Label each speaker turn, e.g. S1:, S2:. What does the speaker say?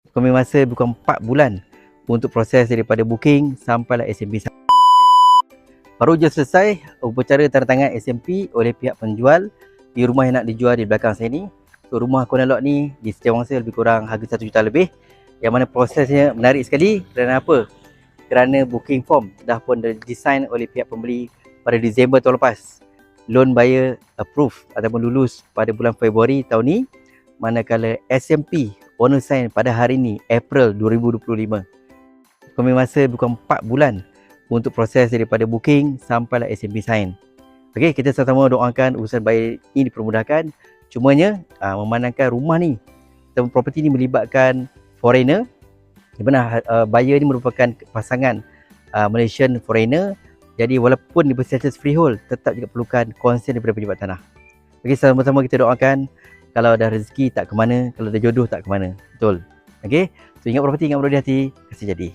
S1: Kami masa bukan 4 bulan untuk proses daripada booking sampailah SMP. Baru je selesai upacara tanda tangan SMP oleh pihak penjual di rumah yang nak dijual di belakang saya ni. So, rumah Corner Lot ni di Setiawang Sale lebih kurang harga 1 juta lebih. Yang mana prosesnya menarik sekali. Kerana apa? Kerana booking form dah pun didesain oleh pihak pembeli pada Disember tahun lepas. Loan buyer approve ataupun lulus pada bulan Februari tahun ni. Manakala SMP owner sign pada hari ni, April 2025. Kami masa bukan 4 bulan untuk proses daripada booking sampailah SMP sign. Okey, kita sama-sama doakan urusan buyer ini dipermudahkan. Cumanya memandangkan rumah ni ataupun properti ni melibatkan foreigner, di mana buyer ni merupakan pasangan Malaysian foreigner. Jadi walaupun di status freehold, tetap juga perlukan consent daripada pejabat tanah. Okey, sama-sama kita doakan kalau ada rezeki tak ke mana, kalau ada jodoh tak ke mana. Betul. Okey, so ingat properti, ingat berhati-hati, kasih jadi.